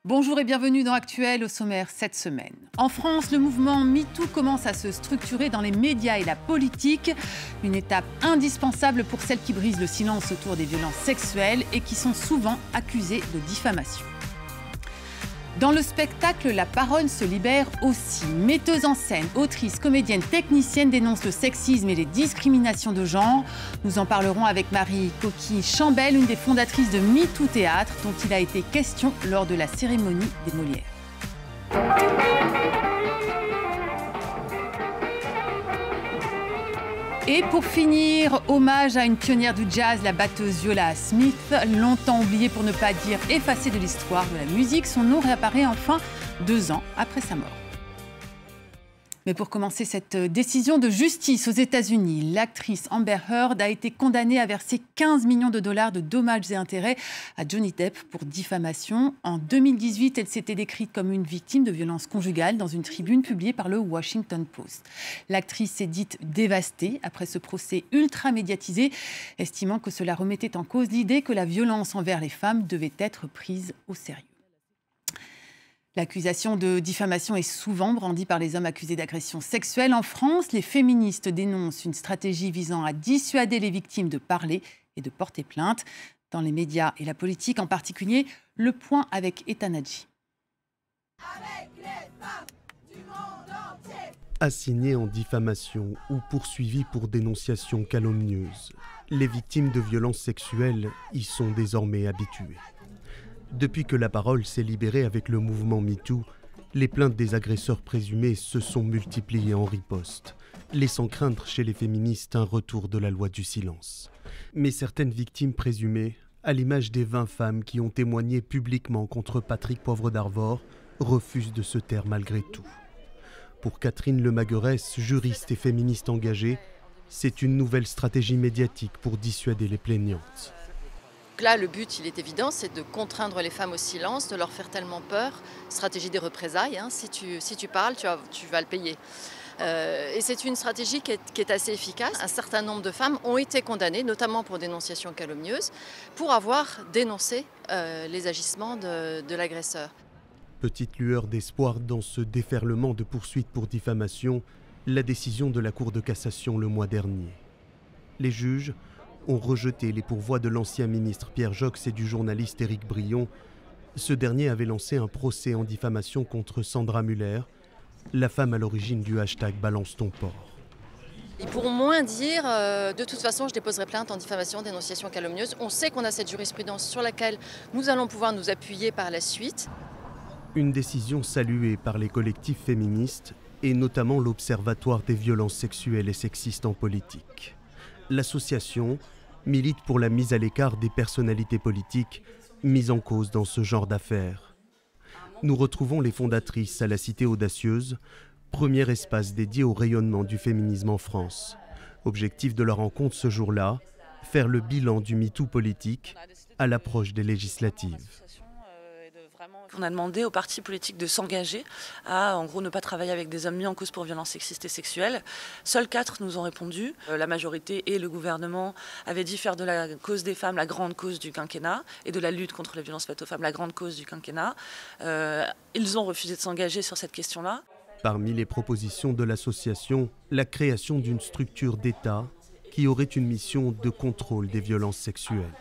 Bonjour et bienvenue dans Actuel, au sommaire cette semaine. En France, le mouvement MeToo commence à se structurer dans les médias et la politique. Une étape indispensable pour celles qui brisent le silence autour des violences sexuelles et qui sont souvent accusées de diffamation. Dans le spectacle, la parole se libère aussi. Metteuse en scène, autrice, comédienne, technicienne dénonce le sexisme et les discriminations de genre. Nous en parlerons avec Marie Coquille-Chambel, une des fondatrices de MeToo Théâtre, dont il a été question lors de la cérémonie des Molières. Et pour finir, hommage à une pionnière du jazz, la batteuse Viola Smith. Longtemps oubliée pour ne pas dire effacée de l'histoire de la musique, son nom réapparaît enfin 2 ans après sa mort. Mais pour commencer cette décision de justice aux États-Unis, l'actrice Amber Heard a été condamnée à verser 15 millions de dollars de dommages et intérêts à Johnny Depp pour diffamation. En 2018, elle s'était décrite comme une victime de violences conjugales dans une tribune publiée par le Washington Post. L'actrice s'est dite dévastée après ce procès ultra médiatisé, estimant que cela remettait en cause l'idée que la violence envers les femmes devait être prise au sérieux. L'accusation de diffamation est souvent brandie par les hommes accusés d'agression sexuelle. En France, les féministes dénoncent une stratégie visant à dissuader les victimes de parler et de porter plainte. Dans les médias et la politique en particulier, le point avec Etanadji. Assignées en diffamation ou poursuivies pour dénonciation calomnieuse, les victimes de violences sexuelles y sont désormais habituées. Depuis que la parole s'est libérée avec le mouvement MeToo, les plaintes des agresseurs présumés se sont multipliées en riposte, laissant craindre chez les féministes un retour de la loi du silence. Mais certaines victimes présumées, à l'image des 20 femmes qui ont témoigné publiquement contre Patrick Poivre d'Arvor, refusent de se taire malgré tout. Pour Catherine Lemagueresse, juriste et féministe engagée, c'est une nouvelle stratégie médiatique pour dissuader les plaignantes. Là, le but, il est évident, c'est de contraindre les femmes au silence, de leur faire tellement peur. Stratégie des représailles, hein. Si tu parles, tu vas le payer. Et c'est une stratégie qui est assez efficace. Un certain nombre de femmes ont été condamnées, notamment pour dénonciation calomnieuse, pour avoir dénoncé les agissements de l'agresseur. Petite lueur d'espoir dans ce déferlement de poursuites pour diffamation, la décision de la Cour de cassation le mois dernier. Les juges ont rejeté les pourvois de l'ancien ministre Pierre Joxe et du journaliste Éric Brion. Ce dernier avait lancé un procès en diffamation contre Sandra Muller, la femme à l'origine du hashtag Balance ton porc. Ils pourront moins dire de toute façon je déposerai plainte en diffamation, dénonciation calomnieuse. On sait qu'on a cette jurisprudence sur laquelle nous allons pouvoir nous appuyer par la suite. Une décision saluée par les collectifs féministes et notamment l'Observatoire des violences sexuelles et sexistes en politique. L'association milite pour la mise à l'écart des personnalités politiques mises en cause dans ce genre d'affaires. Nous retrouvons les fondatrices à la Cité Audacieuse, premier espace dédié au rayonnement du féminisme en France. Objectif de leur rencontre ce jour-là, faire le bilan du MeToo politique à l'approche des législatives. On a demandé aux partis politiques de s'engager à, en gros, ne pas travailler avec des hommes mis en cause pour violences sexistes et sexuelles. Seuls 4 nous ont répondu. La majorité et le gouvernement avaient dit faire de la cause des femmes la grande cause du quinquennat et de la lutte contre les violences faites aux femmes la grande cause du quinquennat. Ils ont refusé de s'engager sur cette question-là. Parmi les propositions de l'association, la création d'une structure d'État qui aurait une mission de contrôle des violences sexuelles.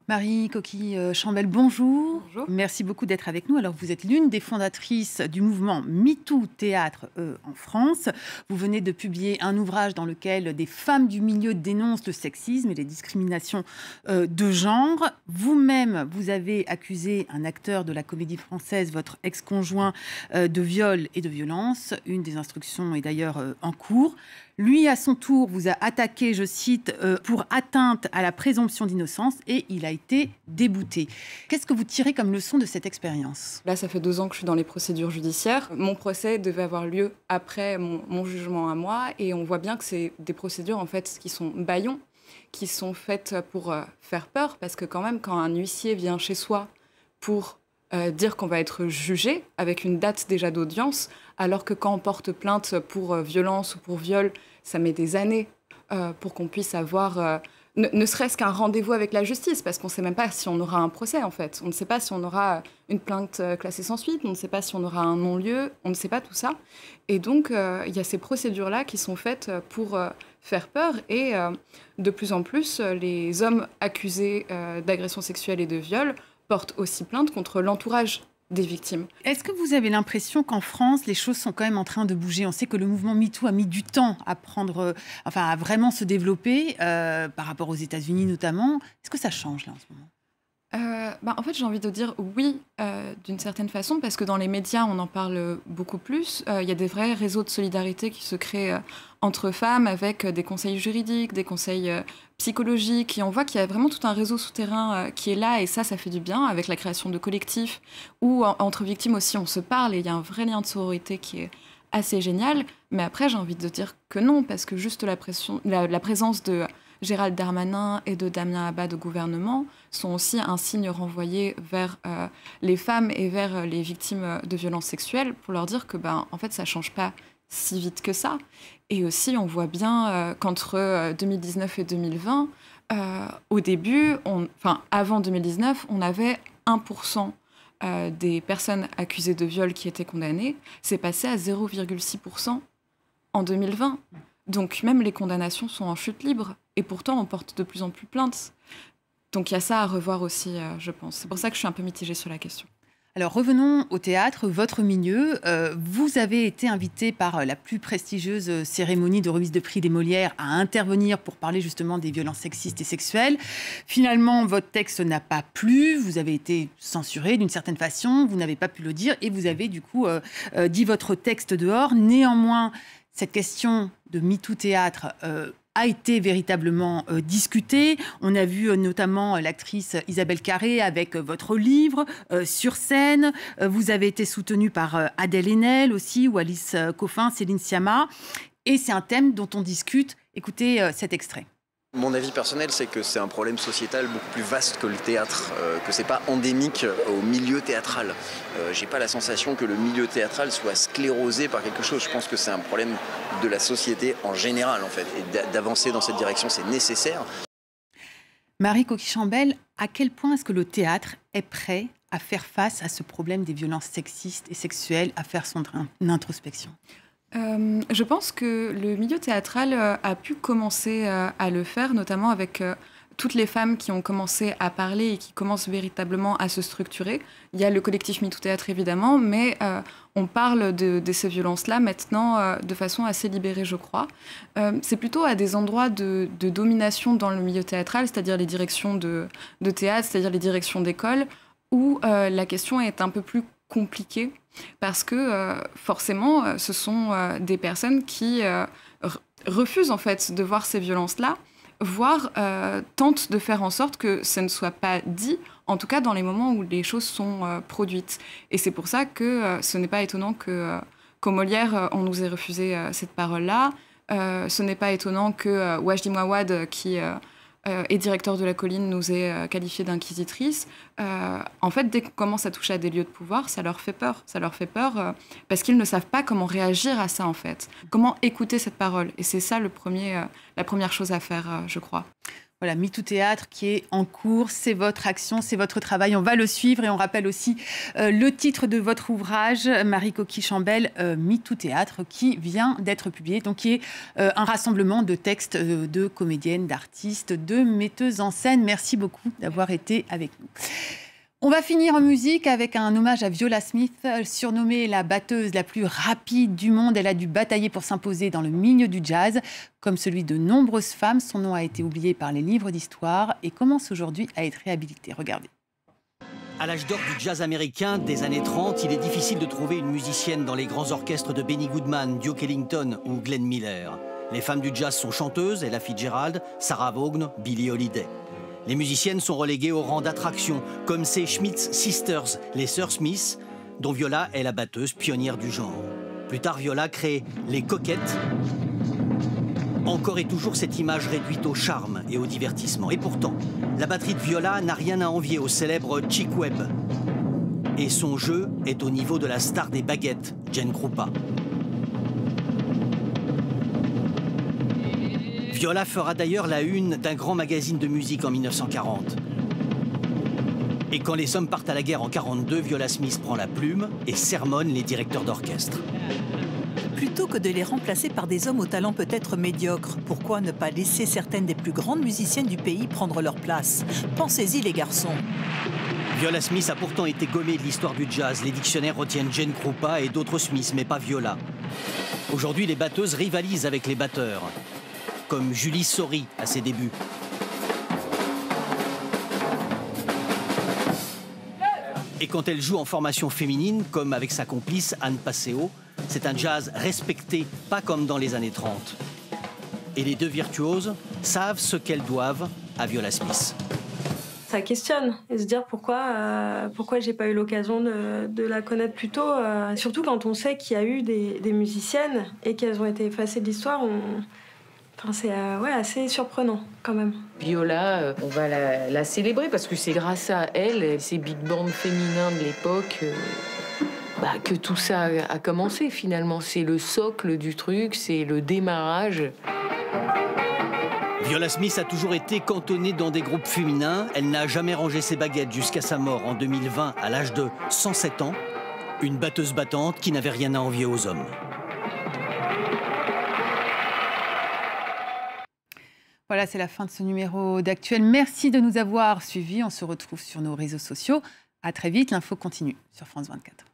Marie Coquille-Chambel, bonjour. Bonjour. Merci beaucoup d'être avec nous. Alors, vous êtes l'une des fondatrices du mouvement MeToo Théâtre en France. Vous venez de publier un ouvrage dans lequel des femmes du milieu dénoncent le sexisme et les discriminations de genre. Vous-même, vous avez accusé un acteur de la Comédie Française, votre ex-conjoint, de viol et de violence. Une des instructions est d'ailleurs en cours. Lui, à son tour, vous a attaqué, je cite, pour atteinte à la présomption d'innocence et il a été débouté. Qu'est-ce que vous tirez comme leçon de cette expérience ? Là, ça fait 2 ans que je suis dans les procédures judiciaires. Mon procès devait avoir lieu après mon jugement à moi et on voit bien que c'est des procédures en fait qui sont bâillons, qui sont faites pour faire peur parce que quand même, quand un huissier vient chez soi pour dire qu'on va être jugé avec une date déjà d'audience, alors que quand on porte plainte pour violence ou pour viol, ça met des années pour qu'on puisse avoir ne serait-ce qu'un rendez-vous avec la justice, parce qu'on ne sait même pas si on aura un procès, en fait. On ne sait pas si on aura une plainte classée sans suite, on ne sait pas si on aura un non-lieu, on ne sait pas tout ça. Et donc, il y a ces procédures-là qui sont faites pour faire peur. Et de plus en plus, les hommes accusés d'agression sexuelle et de viol portent aussi plainte contre l'entourage des victimes. Est-ce que vous avez l'impression qu'en France, les choses sont quand même en train de bouger? On sait que le mouvement MeToo a mis du temps à à vraiment se développer par rapport aux États-Unis notamment. Est-ce que ça change là en ce moment? En fait, j'ai envie de dire oui, d'une certaine façon, parce que dans les médias, on en parle beaucoup plus. Il y a des vrais réseaux de solidarité qui se créent entre femmes, avec des conseils juridiques, des conseils psychologiques. Et on voit qu'il y a vraiment tout un réseau souterrain qui est là, et ça fait du bien, avec la création de collectifs, où entre victimes aussi, on se parle, et il y a un vrai lien de sororité qui est assez génial. Mais après, j'ai envie de dire que non, parce que juste la présence de Gérald Darmanin et de Damien Abad au gouvernement sont aussi un signe renvoyé vers les femmes et vers les victimes de violences sexuelles pour leur dire que en fait ça change pas si vite que ça. Et aussi on voit bien qu'entre 2019 et 2020, au début, avant 2019, on avait 1% des personnes accusées de viol qui étaient condamnées. C'est passé à 0,6% en 2020. Donc même les condamnations sont en chute libre. Et pourtant, on porte de plus en plus plainte. Donc il y a ça à revoir aussi, je pense. C'est pour ça que je suis un peu mitigée sur la question. Alors revenons au théâtre, votre milieu. Vous avez été invité par la plus prestigieuse cérémonie de remise de prix des Molières à intervenir pour parler justement des violences sexistes et sexuelles. Finalement, votre texte n'a pas plu, vous avez été censuré d'une certaine façon, vous n'avez pas pu le dire et vous avez du coup dit votre texte dehors. Néanmoins, cette question de MeToo Théâtre a été véritablement discutée. On a vu notamment l'actrice Isabelle Carré avec votre livre sur scène. Vous avez été soutenue par Adèle Haenel aussi, ou Alice Coffin, Céline Sciamma. Et c'est un thème dont on discute. Écoutez cet extrait. Mon avis personnel, c'est que c'est un problème sociétal beaucoup plus vaste que le théâtre, que c'est pas endémique au milieu théâtral. J'ai pas la sensation que le milieu théâtral soit sclérosé par quelque chose. Je pense que c'est un problème de la société en général, en fait. Et d'avancer dans cette direction, c'est nécessaire. Marie Coquille-Chambel, à quel point est-ce que le théâtre est prêt à faire face à ce problème des violences sexistes et sexuelles, à faire son introspection? Je pense que le milieu théâtral a pu commencer à le faire, notamment avec toutes les femmes qui ont commencé à parler et qui commencent véritablement à se structurer. Il y a le collectif MeToo Théâtre, évidemment, mais on parle de ces violences-là maintenant de façon assez libérée, je crois. C'est plutôt à des endroits de domination dans le milieu théâtral, c'est-à-dire les directions de théâtre, c'est-à-dire les directions d'école, où la question est un peu plus compliquée. Parce que forcément, ce sont des personnes qui refusent en fait de voir ces violences-là, voire tentent de faire en sorte que ça ne soit pas dit, en tout cas dans les moments où les choses sont produites. Et c'est pour ça que ce n'est pas étonnant qu'au Molière, on nous ait refusé cette parole-là. Ce n'est pas étonnant que Wajdi Mouawad, qui est directeur de La Colline, nous ait qualifié d'inquisitrice. En fait, dès qu'on commence à toucher à des lieux de pouvoir, ça leur fait peur. Ça leur fait peur parce qu'ils ne savent pas comment réagir à ça, en fait. Comment écouter cette parole. Et c'est ça la première chose à faire, je crois. Voilà, MeToo Théâtre qui est en cours, c'est votre action, c'est votre travail, on va le suivre et on rappelle aussi le titre de votre ouvrage, Marie Coquille-Chambel, MeToo Théâtre, qui vient d'être publié, donc qui est un rassemblement de textes de comédiennes, d'artistes, de metteuses en scène. Merci beaucoup d'avoir été avec nous. On va finir en musique avec un hommage à Viola Smith, surnommée la batteuse la plus rapide du monde. Elle a dû batailler pour s'imposer dans le milieu du jazz. Comme celui de nombreuses femmes, son nom a été oublié par les livres d'histoire et commence aujourd'hui à être réhabilité. Regardez. À l'âge d'or du jazz américain des années 30, il est difficile de trouver une musicienne dans les grands orchestres de Benny Goodman, Duke Ellington ou Glenn Miller. Les femmes du jazz sont chanteuses, Ella Fitzgerald, Sarah Vaughan, Billie Holiday. Les musiciennes sont reléguées au rang d'attraction, comme ces Schmitz Sisters, les sœurs Smith, dont Viola est la batteuse pionnière du genre. Plus tard, Viola crée les Coquettes. Encore et toujours cette image réduite au charme et au divertissement. Et pourtant, la batterie de Viola n'a rien à envier au célèbre Chick Webb. Et son jeu est au niveau de la star des baguettes, Jane Krupa. Viola fera d'ailleurs la une d'un grand magazine de musique en 1940. Et quand les hommes partent à la guerre en 1942, Viola Smith prend la plume et sermonne les directeurs d'orchestre. Plutôt que de les remplacer par des hommes au talent peut-être médiocre, pourquoi ne pas laisser certaines des plus grandes musiciennes du pays prendre leur place? Pensez-y les garçons. Viola Smith a pourtant été gommée de l'histoire du jazz. Les dictionnaires retiennent Jane Krupa et d'autres Smith, mais pas Viola. Aujourd'hui, les batteuses rivalisent avec les batteurs, comme Julie Saury à ses débuts. Et quand elle joue en formation féminine, comme avec sa complice Anne Passeo, c'est un jazz respecté, pas comme dans les années 30. Et les deux virtuoses savent ce qu'elles doivent à Viola Smith. Ça questionne et se dire pourquoi j'ai pas eu l'occasion de la connaître plus tôt. Surtout quand on sait qu'il y a eu des musiciennes et qu'elles ont été effacées de l'histoire. Enfin, c'est assez surprenant quand même. Viola, on va la célébrer parce que c'est grâce à elle, ces big bands féminins de l'époque, que tout ça a commencé finalement. C'est le socle du truc, c'est le démarrage. Viola Smith a toujours été cantonnée dans des groupes féminins. Elle n'a jamais rangé ses baguettes jusqu'à sa mort en 2020 à l'âge de 107 ans. Une batteuse battante qui n'avait rien à envier aux hommes. Voilà, c'est la fin de ce numéro d'Actuel. Merci de nous avoir suivis. On se retrouve sur nos réseaux sociaux. À très vite. L'info continue sur France 24.